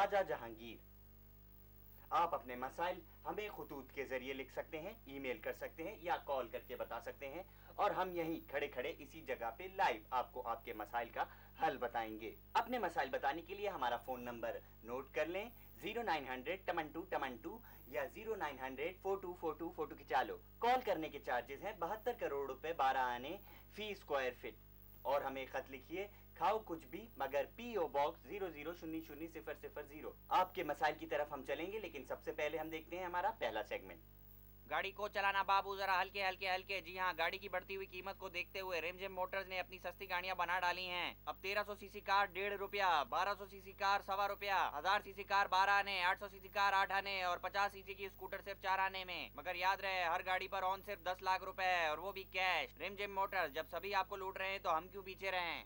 ख्वाजा जहांगीर। आप अपने मसाइल हमें खुतूत के जरिए लिख सकते हैं, ईमेल कर सकते हैं या कॉल करके बता सकते हैं और हम यहीं खड़े खड़े इसी जगह पे लाइव आपको आपके मसाइल का हल बताएंगे। अपने मसाइल बताने के लिए हमारा फ़ोन नंबर नोट कर लें, 0900 टमंटू टमंटू या 0900 424242 की चालो। कॉल करने के चार्जेस हैं 72 करोड़ रुपए 12 आने फी स्क्वायर फिट। और हमें खत लिखिए, खाओ कुछ भी मगर पीओ बॉक्स 000000। आपके मसाइल की तरफ हम चलेंगे, लेकिन सबसे पहले हम देखते हैं हमारा पहला सेगमेंट। गाड़ी को चलाना बाबू जरा हल्के हल्के हल्के। जी हाँ, गाड़ी की बढ़ती हुई कीमत को देखते हुए रिमझिम मोटर्स ने अपनी सस्ती गाड़ियां बना डाली हैं। अब 1300 सीसी कार 1.5 रुपया, 1200 सीसी कार 1.25 रुपया, 1000 सीसी कार 12 आने, 800 सीसी कार 8 आने और 50 सीसी की स्कूटर सिर्फ 4 आने में। मगर याद रहे, हर गाड़ी पर ऑन सिर्फ 10 लाख रुपए और वो भी कैश। रिमझिम मोटर्स, जब सभी आपको लूट रहे हैं तो हम क्यों पीछे रहें।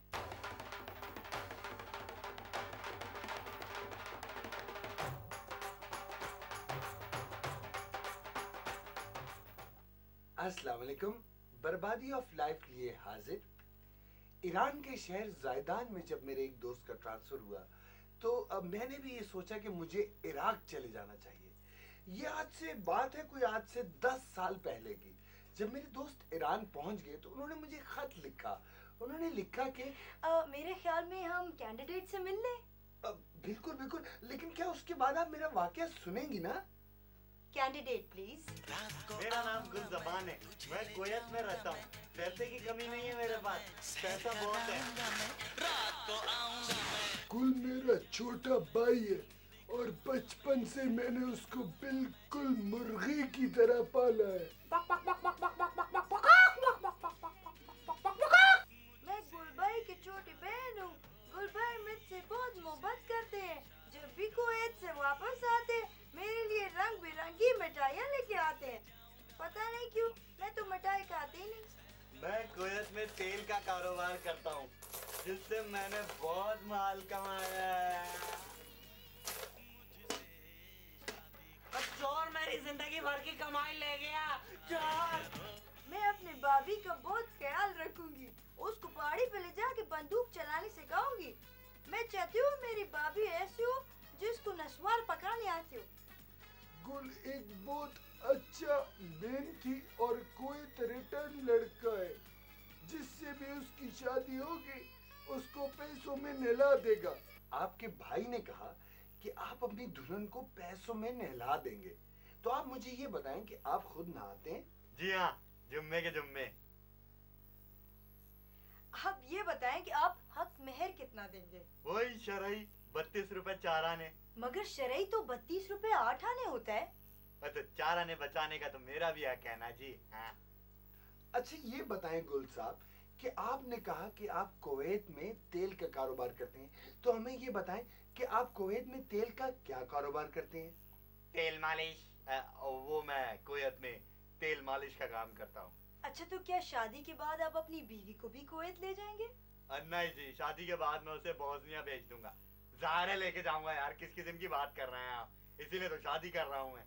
अस्सलाम वालेकुम। बर्बादी ऑफ लाइफ लिए हाजिर। ईरान के शहर ज़ायदान में जब मेरे एक दोस्त का ट्रांसफ़र हुआ तो अब मैंने भी ये सोचा कि मुझे इराक चले जाना चाहिए। ये आज से बात है कोई आज से 10 साल पहले की। जब मेरे दोस्त ईरान पहुंच गए तो उन्होंने मुझे खत लिखा। उन्होंने लिखा कि मेरे ख्याल में हम कैंडिडेट से मिल लें। बिल्कुल बिल्कुल, लेकिन क्या उसके बाद आप मेरा वाकया सुनेंगी ना? Candidate please. मेरा नाम गुलजबान है, मैं कुवैत में रहता हूँ। पैसे की कमी नहीं है मेरे पास, पैसा बहुत है। कुल मेरा छोटा भाई है और बचपन से मैंने उसको बिल्कुल मुर्गी की तरह पाला है। मैं गुलबाई की छोटी बहन हूँ। गुलबाई मुझसे बहुत मोहब्बत करते हैं। जब भी कुवैत से वापस आते मेरे लिए रंग बिरंगी मिठाइयाँ लेके आते हैं। पता नहीं क्यों, मैं तो मिठाई खाती ही नहीं। मैं कुवैत में तेल का कारोबार करता हूँ, जिससे मैंने बहुत माल कमाया है। चोर मेरी जिंदगी भर की कमाई ले गया, चोर। मैं अपने भाभी का बहुत ख्याल रखूंगी। उसको पहाड़ी पे ले जाके बंदूक चलाने सिखाऊंगी। मैं चाहती हूँ मेरी भाभी ऐसी हो जिसको नस्वार पकाने आती हो। गुल एक बहुत अच्छा मेहनती और कोई रिटर्न लड़का है। जिससे भी उसकी शादी होगी उसको पैसों में नहला देगा। आपके भाई ने कहा कि आप अपनी दुल्हन को पैसों में नहला देंगे, तो आप मुझे ये बताएं कि आप खुद नहाते हैं? जी हाँ, जुम्मे के जुम्मे। आप ये बताएं कि आप हक मेहर कितना देंगे? वही शरई 32 रुपए 4 आने। मगर शरई तो 32 रुपए 8 आने होता है। तो 4 आने बचाने का तो मेरा भी हक है ना जी। हाँ। अच्छा ये बताएं गुल साहब कि आपने कहा कि आप कुवैत में तेल का कारोबार करते हैं, तो हमें ये बताएं कि आप कुवैत में तेल का क्या कारोबार करते हैं? तेल मालिश। वो मैं कुवैत में तेल मालिश का काम करता हूँ। अच्छा, तो क्या शादी के बाद आप अपनी बीवी को भी कुवैत ले जाएंगे? नहीं जी, शादी के बाद मैं उसे बोस्निया भेज दूंगा। ज़ाहिर है लेके जाऊंगा यार, किस किस्म की बात कर रहे हैं आप, इसीलिए तो शादी कर रहा हूँ मैं।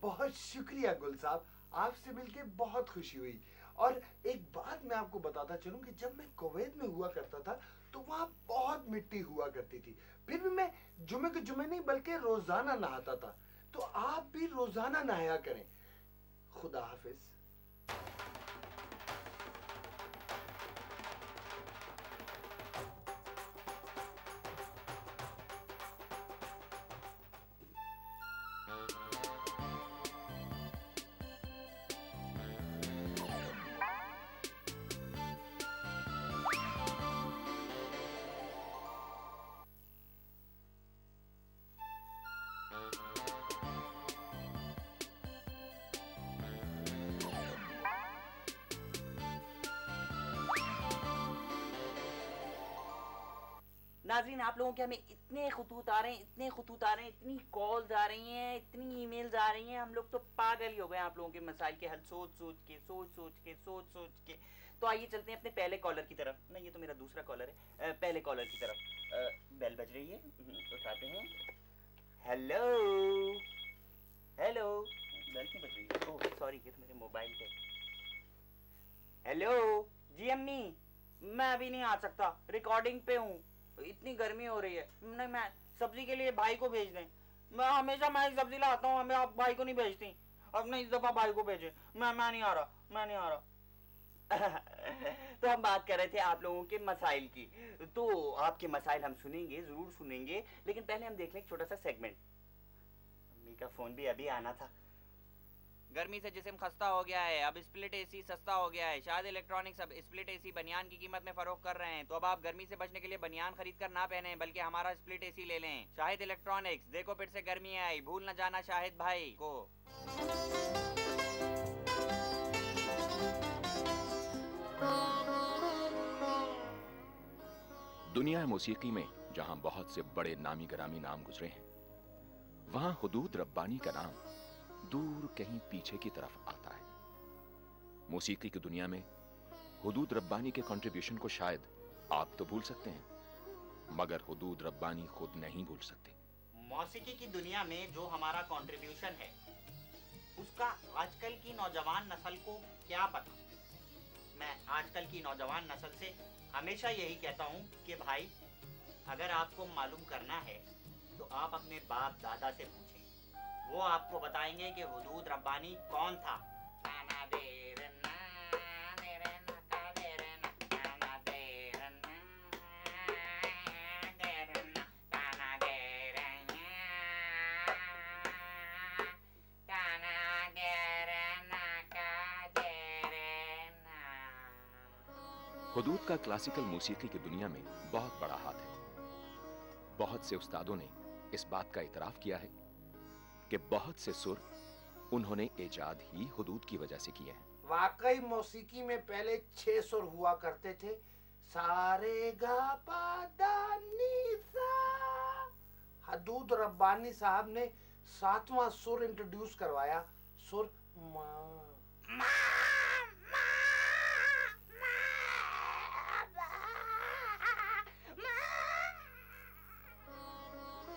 बहुत शुक्रिया गुल साहब, आपसे मिलके बहुत खुशी हुई। और एक बात मैं आपको बताता चलूं कि जब मैं कुवैत में हुआ करता था तो वहाँ बहुत मिट्टी हुआ करती थी। फिर भी मैं जुमे के जुमे नहीं बल्कि रोजाना नहाता था। तो आप भी रोजाना नहाया करें। खुदा हाफिज। नाज़रीन, आप लोगों के हमें इतने खुतूत आ रहे हैं, इतने खुतूत आ रहे हैं, इतनी कॉल्स आ रही हैं, इतनी ईमेल्स आ रही हैं, हम लोग तो पागल ही हो गए आप लोगों के मसाइल के हल सोच के। तो आइए चलते हैं अपने पहले कॉलर की तरफ। नहीं, ये तो मेरा दूसरा कॉलर है। पहले कॉलर की तरफ बेल बज रही है, उठाते हैं। हेलो हेलो, बेल क्यों बज रही है? ओह सॉरी, ये तो मेरे मोबाइल पे। हेलो जी अम्मी, मैं अभी नहीं आ सकता, रिकॉर्डिंग पे हूँ। इतनी गर्मी हो रही है। नहीं, मैं सब्जी के लिए भाई को भेज दें। मैं हमेशा मैं सब्जी लाता हूँ, हमें आप भाई को नहीं भेजती। अब नहीं, इस दफा भाई को भेजे। मैं नहीं आ रहा, मैं नहीं आ रहा। तो हम बात कर रहे थे आप लोगों के मसाइल की। तो आपके मसाइल हम सुनेंगे, जरूर सुनेंगे, लेकिन पहले हम देख लें एक छोटा सा सेगमेंट। मम्मी का फोन भी अभी आना था। गर्मी से जिस्म खस्ता हो गया है, अब स्प्लिट एसी सस्ता हो गया है। शाहिद इलेक्ट्रॉनिक्स अब स्प्लिट एसी बनियान की कीमत में फरोख्त कर रहे हैं। तो अब आप गर्मी से बचने के लिए बनियान खरीद कर ना पहने, बल्कि हमारा स्प्लिट एसी ले लें। शाहिद इलेक्ट्रॉनिक्स, देखो फिर से गर्मी आई, भूल न जाना शाहिद भाई को। दुनिया मौसीकी में जहां बहुत से बड़े नामी गिरामी नाम गुजरे हैं, वहां हुदूद रब्बानी का नाम दूर कहीं पीछे की तरफ आता है। मौसीकी की दुनिया में हुदूद रब्बानी के कंट्रीब्यूशन को शायद आप तो भूल सकते हैं, मगर हुदूद रब्बानी खुद नहीं भूल सकते। मौसीकी की दुनिया में जो हमारा कंट्रीब्यूशन है, उसका आजकल की नौजवान नस्ल को क्या पता। मैं आजकल की नौजवान नस्ल से हमेशा यही कहता हूँ कि भाई, अगर आपको मालूम करना है तो आप अपने बाप दादा से पूछें। वो आपको बताएंगे कि हुदूद रब्बानी कौन था। हुदूद का क्लासिकल मौसीकी की दुनिया में बहुत बड़ा हाथ है। बहुत से उस्तादों ने इस बात का इतराफ किया है कि बहुत से सुर उन्होंने इजाद ही हुदूद की वजह से किए हैं। वाकई मौसीकी में पहले 6 सुर हुआ करते थे, सारे गा पा दा नी सा। हुदूद रब्बानी साहब ने 7वां सुर इंट्रोड्यूस करवाया, सुर मा।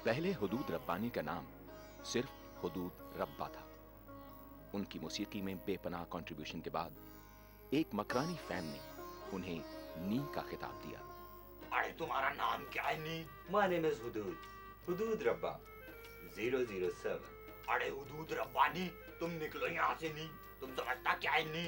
पहले हुदूद रब्बानी का नाम सिर्फ हुदूद रब्बा था। उनकी मौसीकी में बेपनाह कंट्रीब्यूशन के बाद एक मकरानी फैन ने उन्हें नी का खिताब दिया। अरे तुम्हारा नाम क्या है नी? My name is हुदूद रब्बा 007। अरे हुदूद रब्बानी, तुम निकलो यहाँ से नी। तुम समझता क्या है नी?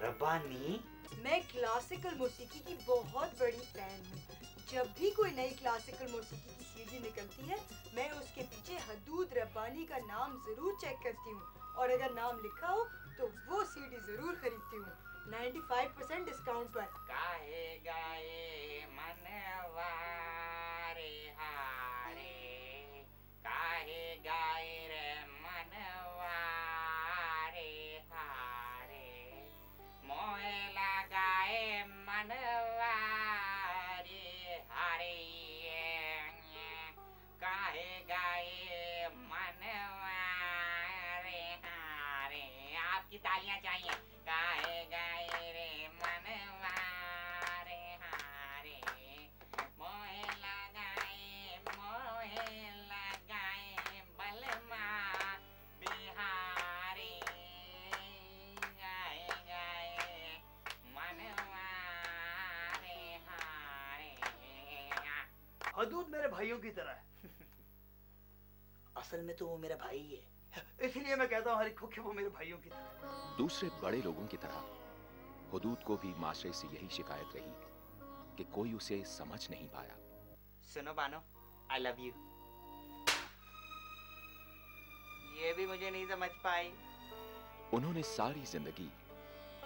रब्बानी? मैं क्लासिकल मौसीकी की बहुत बड़ी फैन हूँ। जब भी कोई नई क्लासिकल मौसीकी की सीडी निकलती है, मैं उसके पीछे हुदूद रब्बानी का नाम जरूर चेक करती हूँ, और अगर नाम लिखा हो तो वो सीडी जरूर खरीदती हूँ 95% डिस्काउंट पर। काहे गाए मनवा रे हारे, काहे गाए रे मनवा रे हारे, मोहे लगाए मनवा रे हारे, काहे गाए मनवा रे हारे। आपकी तालियां चाहिए। काहे गाए रे मनवा रे हारे, मोहे लगाए बलमा बिहारी, गाए गाए मनवा रे हारे। हुदूद मेरे भाइयों की तरह है। असल में तो वो मेरा भाई है, इसलिए मैं कहता हूँ हर एक को कि वो मेरे भाइयों की तरह। दूसरे बड़े लोगों की तरह हुदूद को भी माशरे से यही शिकायत रही कि कोई उसे समझ नहीं पाया। सुनो बानो, आई लव यू। ये भी मुझे नहीं समझ पाई। उन्होंने सारी जिंदगी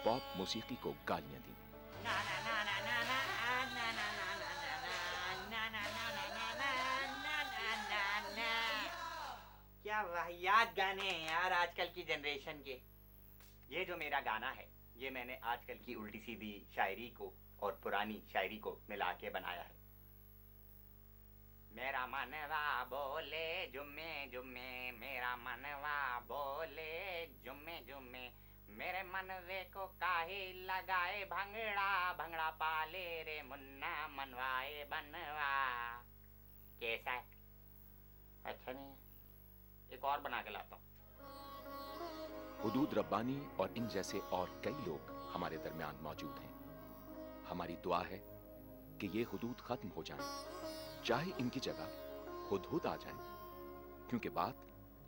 पॉप मौसीकी को गालियां दी। क्या वाहियात गाने हैं यार आजकल की जनरेशन के। ये जो मेरा गाना है, ये मैंने आजकल की उल्टी सीधी शायरी को और पुरानी शायरी को मिला के बनाया है। मेरा मनवा बोले जुम्मे जुम्मे, मेरा मनवा बोले जुम्मे जुम्मे, मेरे मनवे को काहे लगाए भंगड़ा, भंगड़ा पाले रे मुन्ना मनवाए बनवा। कैसा है? अच्छा नहीं है? एक और बना के लाता हूँ। हुदूद रब्बानी और इन जैसे और कई लोग हमारे दरमियान मौजूद हैं। हमारी दुआ है कि ये हुदूद खत्म हो जाएं, चाहे इनकी जगह हुदहुद आ जाएं, क्योंकि बात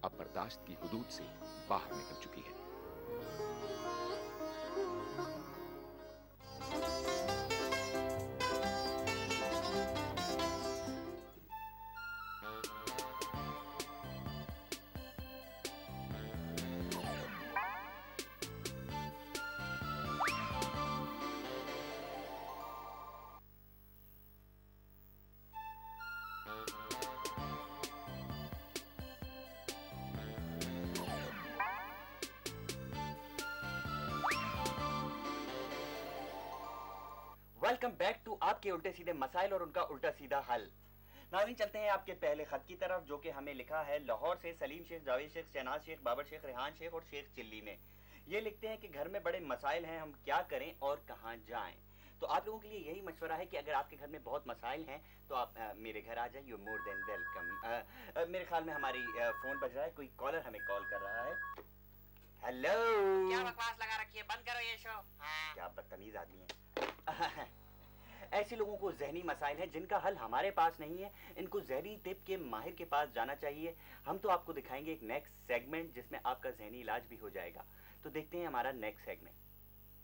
अब बर्दाश्त की हुदूद से बाहर निकल चुकी है। वेलकम बैक टू आपके उल्टे सीधे मसाइल और उनका उल्टा सीधा हल। नाज़रीन, चलते हैं आपके पहले खत की तरफ, जो कि हमें लिखा है लाहौर से सलीम शेख, जावेद शेख, शहनाज शेख, बाबर शेख, रेहान शेख और शेख चिल्ली ने। ये लिखते हैं कि घर में बड़े मसाइल हैं, हम क्या करें और कहाँ जाएं। तो आप लोगों के लिए यही मशवरा है कि अगर आपके घर में बहुत मसाइल हैं तो आप मेरे घर आ जाइए, यू मोर देन वेलकम। मेरे ख्याल में हमारी फ़ोन बज रहा है, कोई कॉलर हमें कॉल कर रहा है। हेलो, क्या बकवास लगा रखी है, बंद करो ये शो। हाँ। क्या बदतमीज आदमी है। ऐसे लोगों को जहनी मसाइल हैं जिनका हल हमारे पास नहीं है, इनको जहनी तिब के माहिर के पास जाना चाहिए। हम तो आपको दिखाएंगे एक नेक्स्ट सेगमेंट जिसमें आपका जहनी इलाज भी हो जाएगा। तो देखते हैं हमारा नेक्स्ट सेगमेंट।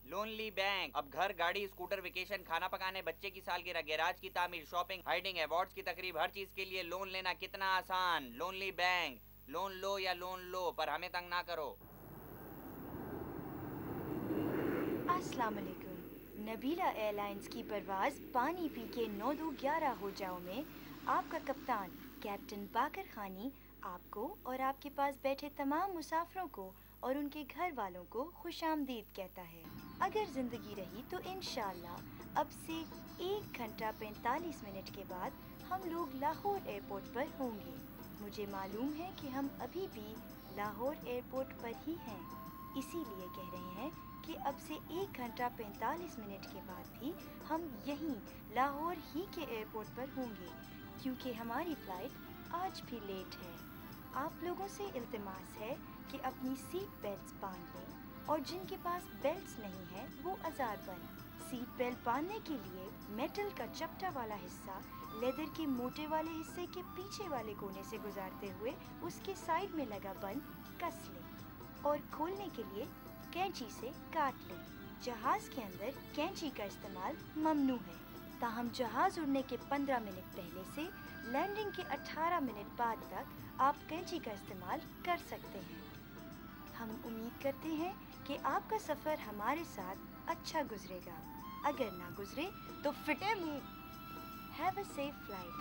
Lonely bank. अब घर, गाड़ी, स्कूटर, वेकेशन, खाना पकाने, बच्चे की सालगिरह, गैराज की तामीर, शॉपिंग, हाइडिंग, अवार्ड्स की तकरीब, हर चीज के लिए लोन लेना कितना आसान। Lonely bank. लोन लो या लोन लो, पर हमें तंग ना करो। अस्सलाम वालेकुम। नबीला एयरलाइंस की परवाज़ पानी पी के 9211 हो जाओ में आपका कप्तान कैप्टन बाकर खानी आपको और आपके पास बैठे तमाम मुसाफिरों को और उनके घर वालों को खुशामदीद कहता है। अगर ज़िंदगी रही तो इंशाअल्लाह अब से 1 घंटा 45 मिनट के बाद हम लोग लाहौर एयरपोर्ट पर होंगे। मुझे मालूम है कि हम अभी भी लाहौर एयरपोर्ट पर ही हैं, इसीलिए कह रहे हैं कि अब से 1 घंटा 45 मिनट के बाद भी हम यहीं लाहौर ही के एयरपोर्ट पर होंगे, क्योंकि हमारी फ़्लाइट आज भी लेट है। आप लोगों से इल्तिमास है कि अपनी सीट बेल्ट्स बांध लें और जिनके पास बेल्ट्स नहीं है वो आज़ाद बनें। सीट बेल्ट बांधने के लिए मेटल का चपटा वाला हिस्सा लेदर के मोटे वाले हिस्से के पीछे वाले कोने से गुजारते हुए उसके साइड में लगा बंद कस लें और खोलने के लिए कैंची से काट लें। जहाज़ के अंदर कैंची का इस्तेमाल ममनू है, ताहम जहाज़ उड़ने के 15 मिनट पहले से लैंडिंग के 18 मिनट बाद तक आप कैंची का इस्तेमाल कर सकते हैं। हम उम्मीद करते हैं कि आपका सफ़र हमारे साथ अच्छा गुजरेगा। अगर ना गुजरे तो फिटे मुंह। Have a safe flight.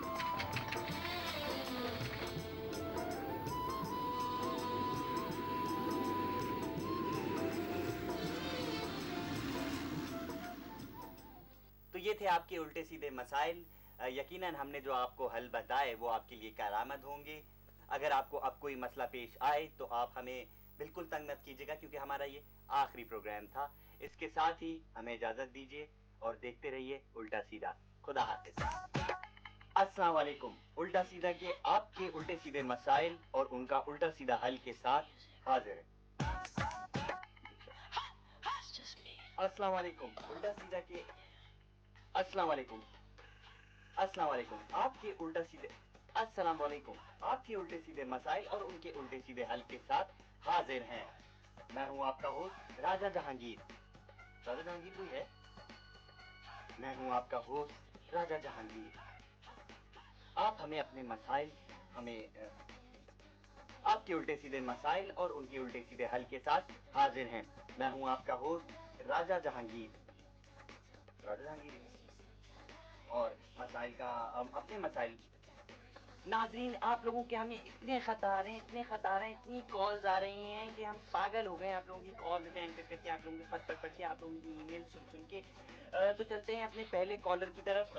तो ये थे आपके उल्टे सीधे मसाइल। यकीनन हमने जो आपको हल बताए वो आपके लिए कारआमद होंगे। अगर आपको अब कोई मसला पेश आए तो आप हमें बिल्कुल तंग मत कीजिएगा, क्योंकि हमारा ये आखिरी प्रोग्राम था। इसके साथ ही हमें इजाज़त दीजिए और देखते रहिए उल्टा सीधा। खुदा हाफिज़। अस्सलाम वालेकुम। उल्टा सीधा के आपके उल्टे सीधे मसाइल और उनका उल्टा सीधा हल के साथ हाजिर है। अस्सलाम वालेकुम। उल्टा सीधा के अस्सलाम वालेकुम। अस्सलाम वालेकुम। आपके उल्टा सीधे अस्सलाम वालेकुम। आपके उल्टे सीधे मसाइल और उनके उल्टे सीधे हल के साथ हाजिर हैं। मैं हूं आपका होस्ट राजा जहांगीर। राजा जहांगीर कोई है? मैं हूं आपका होस्ट राजा जहांगीर। आप हमें अपने मसाइल आपके उल्टे सीधे मसाइल और उनके उल्टे सीधे हल के साथ हाजिर हैं। मैं हूं आपका होस्ट राजा जहांगीर। राजा जहांगीर और मसाइल का अपने मसाइल। नाज़रीन, आप लोगों के हमें इतने खत आ रहे हैं, इतनी कॉल्स आ रही हैं कि हम पागल हो गए। आप लोगों की कॉल अटेंड करके, आप लोगों के खत पढ़ के, आप लोगों की ईमेल सुन के। तो चलते हैं अपने पहले कॉलर की तरफ।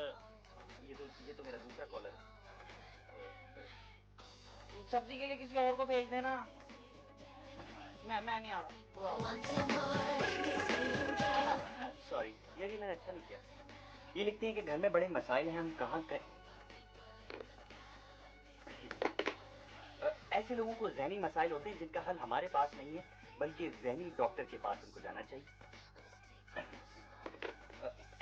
ये तो मेरा दूसरा कॉलर है। सब्जी के लिए किसी और को भेज देना। मैं नहीं आ रहा। सॉरी, ये भी मैंने अच्छा नहीं किया। ये लिखते हैं कि घर में बड़े मसाइल हैं, हम कहाँ करें। ऐसे लोगों को ज़हनी मसाइल होते हैं जिनका हल हमारे पास नहीं है, बल्कि ज़हनी डॉक्टर के पास उनको जाना चाहिए।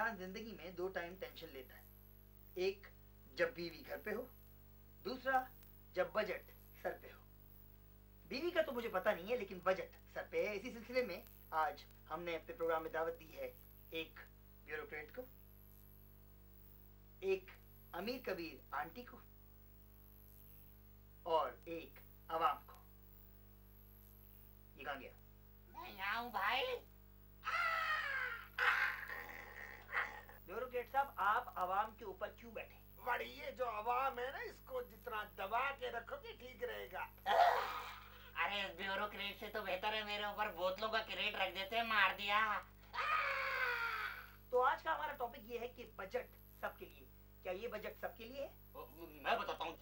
इंसान जिंदगी में 2 टाइम टेंशन लेता है। एक जब बीवी घर पे हो, दूसरा जब बजट सर पे हो। बीवी का तो मुझे पता नहीं है, लेकिन बजट सर पे है। इसी सिलसिले में आज हमने अपने प्रोग्राम में दावत दी है एक ब्यूरोक्रेट को, एक अमीर कबीर आंटी को और एक अवाम को। ये कहाँ गया? मैं यहाँ हूँ भाई। ब्यूरोक्रेट साहब, आप अवाम के ऊपर क्यों बैठे? बड़ी ये जो आवाम है ना, इसको जितना दबा के रखोगे ठीक रहेगा। अरे इस ब्यूरोक्रेट से तो बेहतर है मेरे ऊपर बोतलों का क्रेट रख देते, मार दिया। तो आज का हमारा टॉपिक ये है कि बजट सबके लिए। क्या ये बजट सबके लिए है? मैं बताता हूँ।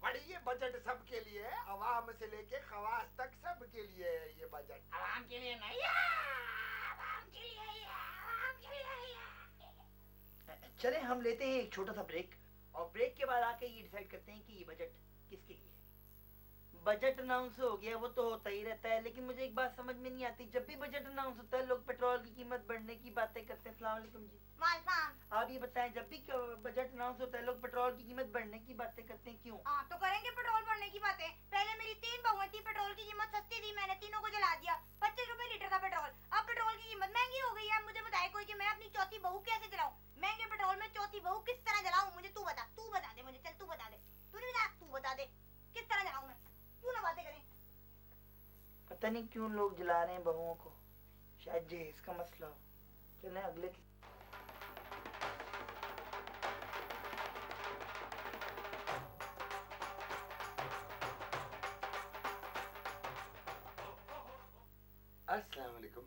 बड़ी ये बजट सबके लिए है, आवाम से लेके खवास तक सबके लिए है ये बजट। आवाम के लिए नहीं है, आवाम के लिए ही है, आवाम के लिए ही है। चले हम लेते हैं एक छोटा सा ब्रेक, और ब्रेक के बाद आके ये डिसाइड करते हैं कि ये बजट किसके लिए है। बजट अनाउंस हो गया, वो तो होता ही रहता है, लेकिन मुझे एक बात समझ में नहीं आती। जब भी बजट अनाउंस होता है लोग पेट्रोल की कीमत बढ़ने की बातें करते हैं। अस्सलाम वालेकुम जी। आप ये बताएं, जब भी बजट अनाउंस होता है लोग पेट्रोल की कीमत बढ़ने की बातें करते हैं, क्यों? हाँ तो करेंगे पेट्रोल बढ़ने की बातें। पहले मेरी 3 बहुएं थी, पेट्रोल की कीमत सस्ती थी, मैंने तीनों को जला दिया। 25 रुपए लीटर था पेट्रोल। अब पेट्रोल की कीमत महंगी हो गई है। मुझे बताए कोई कि मैं अपनी चौथी बहू कैसे जलाऊं? महंगे पेट्रोल में चौथी बहू किस तरह जलाऊं? मुझे तू बता दे मुझे। चल तू बता दे। तू नहीं बता, तू बता दे किस तरह जलाऊं मैं। क्यों ना बातें करें। पता नहीं क्यों लोग जला रहे हैं बहुओं को, शायद ये इसका मसला हो। चलें अगले की। अस्सलाम वालेकुम।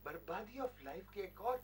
बर्बादी ऑफ लाइफ के एक और